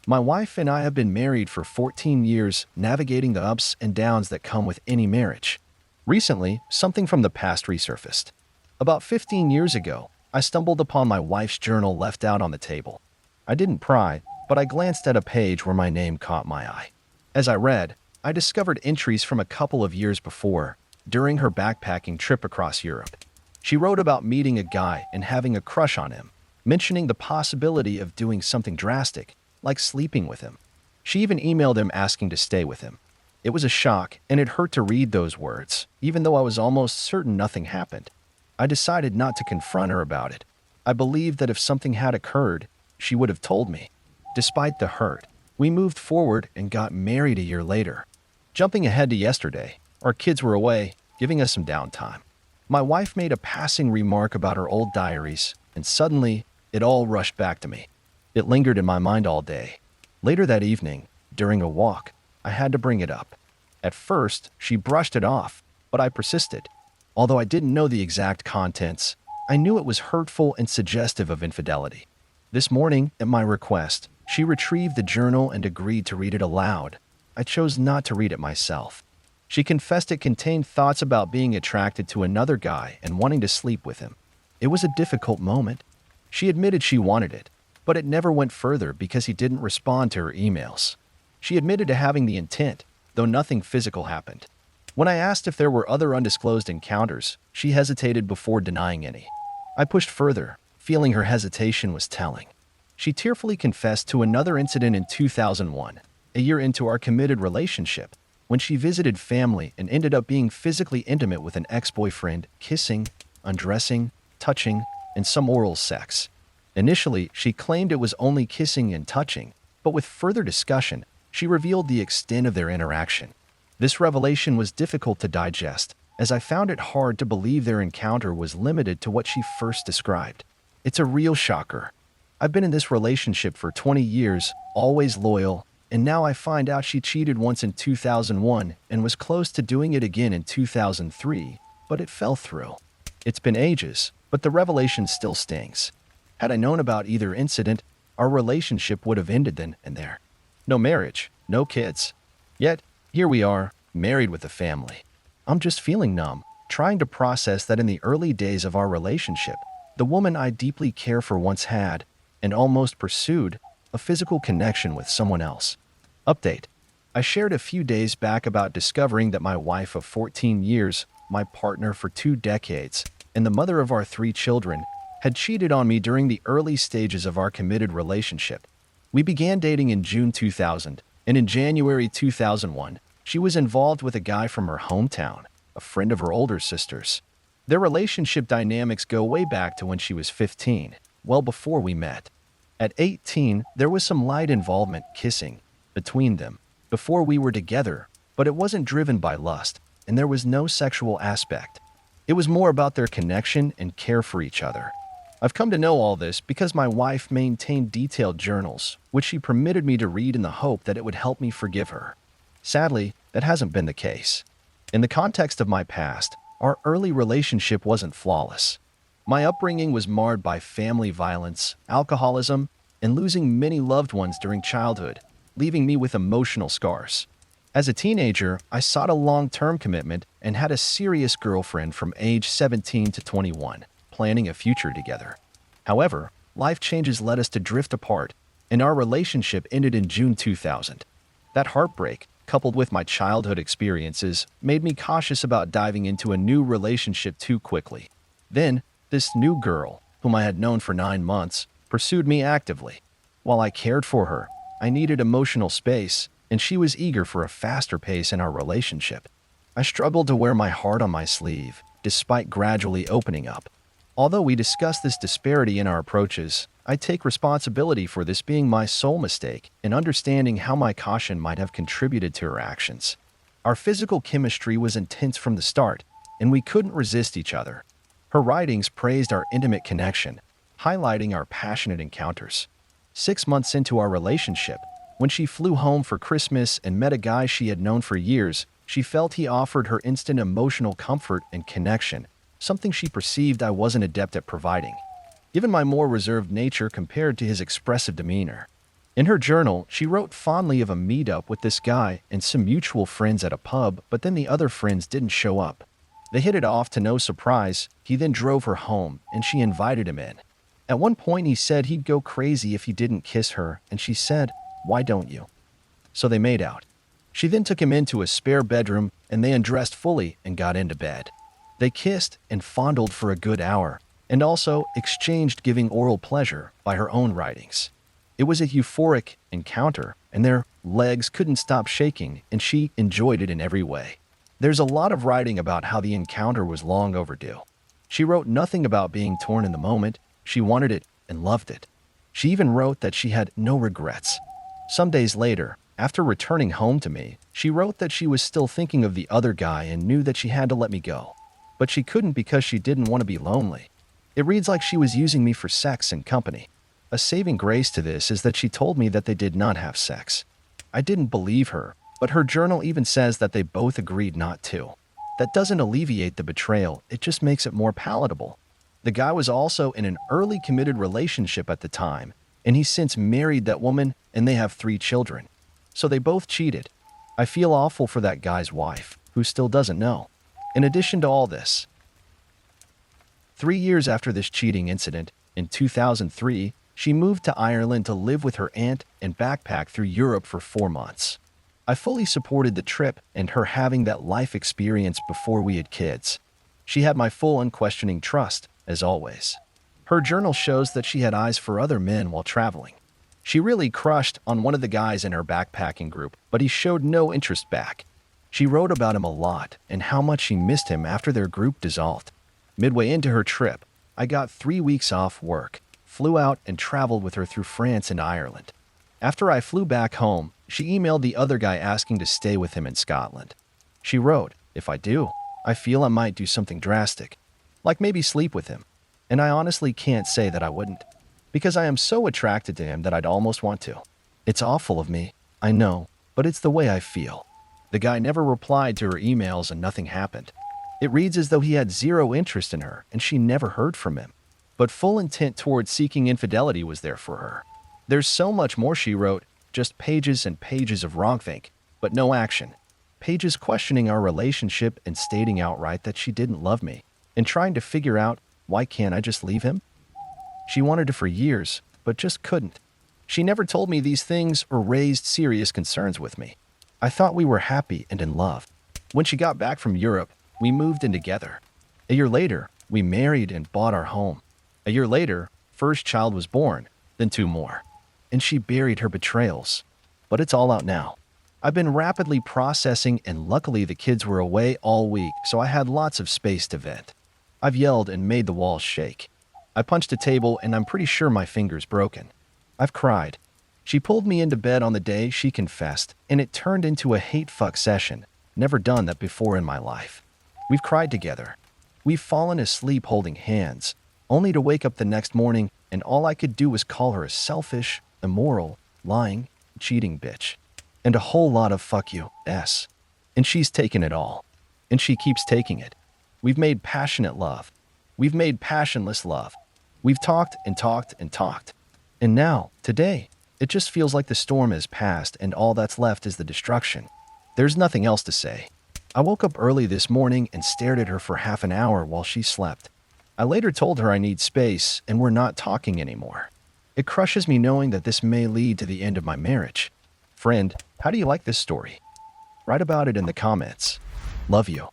My wife and I have been married for 14 years, navigating the ups and downs that come with any marriage. Recently, something from the past resurfaced. About 15 years ago, I stumbled upon my wife's journal left out on the table. I didn't pry, but I glanced at a page where my name caught my eye. As I read, I discovered entries from a couple of years before, during her backpacking trip across Europe. She wrote about meeting a guy and having a crush on him, mentioning the possibility of doing something drastic, like sleeping with him. She even emailed him asking to stay with him. It was a shock, and it hurt to read those words, even though I was almost certain nothing happened. I decided not to confront her about it. I believed that if something had occurred, she would have told me. Despite the hurt, we moved forward and got married a year later. Jumping ahead to yesterday, our kids were away, giving us some downtime. My wife made a passing remark about her old diaries, and suddenly, it all rushed back to me. It lingered in my mind all day. Later that evening, during a walk, I had to bring it up. At first, she brushed it off, but I persisted. Although I didn't know the exact contents, I knew it was hurtful and suggestive of infidelity. This morning, at my request, she retrieved the journal and agreed to read it aloud. I chose not to read it myself. She confessed it contained thoughts about being attracted to another guy and wanting to sleep with him. It was a difficult moment. She admitted she wanted it, but it never went further because he didn't respond to her emails. She admitted to having the intent, though nothing physical happened. When I asked if there were other undisclosed encounters, she hesitated before denying any. I pushed further, feeling her hesitation was telling. She tearfully confessed to another incident in 2001, a year into our committed relationship, when she visited family and ended up being physically intimate with an ex-boyfriend, kissing, undressing, touching, and some oral sex. Initially, she claimed it was only kissing and touching, but with further discussion, she revealed the extent of their interaction. This revelation was difficult to digest, as I found it hard to believe their encounter was limited to what she first described. It's a real shocker. I've been in this relationship for 20 years, always loyal, and now I find out she cheated once in 2001 and was close to doing it again in 2003, but it fell through. It's been ages, but the revelation still stings. Had I known about either incident, our relationship would have ended then and there. No marriage, no kids. Yet, here we are, married with a family. I'm just feeling numb, trying to process that in the early days of our relationship, the woman I deeply care for once had, and almost pursued, a physical connection with someone else. Update. I shared a few days back about discovering that my wife of 14 years, my partner for 2 decades, and the mother of our 3 children, had cheated on me during the early stages of our committed relationship. We began dating in June 2000, and in January 2001, she was involved with a guy from her hometown, a friend of her older sister's. Their relationship dynamics go way back to when she was 15, well before we met. At 18, there was some light involvement, kissing, between them, before we were together, but it wasn't driven by lust, and there was no sexual aspect. It was more about their connection and care for each other. I've come to know all this because my wife maintained detailed journals, which she permitted me to read in the hope that it would help me forgive her. Sadly, that hasn't been the case. In the context of my past, our early relationship wasn't flawless. My upbringing was marred by family violence, alcoholism, and losing many loved ones during childhood, leaving me with emotional scars. As a teenager, I sought a long-term commitment and had a serious girlfriend from age 17 to 21, planning a future together. However, life changes led us to drift apart, and our relationship ended in June 2000. That heartbreak, coupled with my childhood experiences, made me cautious about diving into a new relationship too quickly. Then, this new girl, whom I had known for 9 months, pursued me actively. While I cared for her, I needed emotional space, and she was eager for a faster pace in our relationship. I struggled to wear my heart on my sleeve, despite gradually opening up. Although we discussed this disparity in our approaches, I take responsibility for this being my sole mistake in understanding how my caution might have contributed to her actions. Our physical chemistry was intense from the start, and we couldn't resist each other. Her writings praised our intimate connection, highlighting our passionate encounters. 6 months into our relationship, when she flew home for Christmas and met a guy she had known for years, she felt he offered her instant emotional comfort and connection, something she perceived I wasn't adept at providing. Given my more reserved nature compared to his expressive demeanor, In her journal, she wrote fondly of a meetup with this guy and some mutual friends at a pub, but then the other friends didn't show up. They hit it off to no surprise. He then drove her home, and she invited him in. At one point, he said he'd go crazy if he didn't kiss her, and she said, "Why don't you?" So they made out. She then took him into a spare bedroom, and they undressed fully and got into bed. They kissed and fondled for a good hour, and also exchanged giving oral pleasure by her own writings. It was a euphoric encounter, and their legs couldn't stop shaking, and she enjoyed it in every way. There's a lot of writing about how the encounter was long overdue. She wrote nothing about being torn in the moment. She wanted it and loved it. She even wrote that she had no regrets. Some days later, after returning home to me, she wrote that she was still thinking of the other guy and knew that she had to let me go. But she couldn't because she didn't want to be lonely. It reads like she was using me for sex and company. A saving grace to this is that she told me that they did not have sex. I didn't believe her, but her journal even says that they both agreed not to. That doesn't alleviate the betrayal, it just makes it more palatable. The guy was also in an early committed relationship at the time, and he's since married that woman, and they have 3 children. So they both cheated. I feel awful for that guy's wife, who still doesn't know. In addition to all this, 3 years after this cheating incident, in 2003, she moved to Ireland to live with her aunt and backpack through Europe for 4 months. I fully supported the trip and her having that life experience before we had kids. She had my full unquestioning trust, as always. Her journal shows that she had eyes for other men while traveling. She really crushed on one of the guys in her backpacking group, but he showed no interest back. She wrote about him a lot and how much she missed him after their group dissolved. Midway into her trip, I got 3 weeks off work, flew out and traveled with her through France and Ireland. After I flew back home, she emailed the other guy asking to stay with him in Scotland. She wrote, "If I do, I feel I might do something drastic, like maybe sleep with him. And I honestly can't say that I wouldn't, because I am so attracted to him that I'd almost want to. It's awful of me, I know, but it's the way I feel." The guy never replied to her emails and nothing happened. It reads as though he had zero interest in her and she never heard from him. But full intent towards seeking infidelity was there for her. There's so much more she wrote, just pages and pages of wrongthink, but no action. Pages questioning our relationship and stating outright that she didn't love me, and trying to figure out, why can't I just leave him? She wanted to for years, but just couldn't. She never told me these things or raised serious concerns with me. I thought we were happy and in love. When she got back from Europe, we moved in together. A year later, we married and bought our home. A year later, first child was born, then 2 more. And she buried her betrayals. But it's all out now. I've been rapidly processing, and luckily the kids were away all week, so I had lots of space to vent. I've yelled and made the walls shake. I punched a table and I'm pretty sure my finger's broken. I've cried. She pulled me into bed on the day she confessed, and it turned into a hate-fuck session. Never done that before in my life. We've cried together. We've fallen asleep holding hands, only to wake up the next morning and all I could do was call her a selfish, immoral, lying, cheating bitch. And a whole lot of fuck you, S. And she's taken it all. And she keeps taking it. We've made passionate love. We've made passionless love. We've talked and talked and talked. And now, today, it just feels like the storm has passed and all that's left is the destruction. There's nothing else to say. I woke up early this morning and stared at her for half an hour while she slept. I later told her I need space and we're not talking anymore. It crushes me knowing that this may lead to the end of my marriage. Friend, how do you like this story? Write about it in the comments. Love you.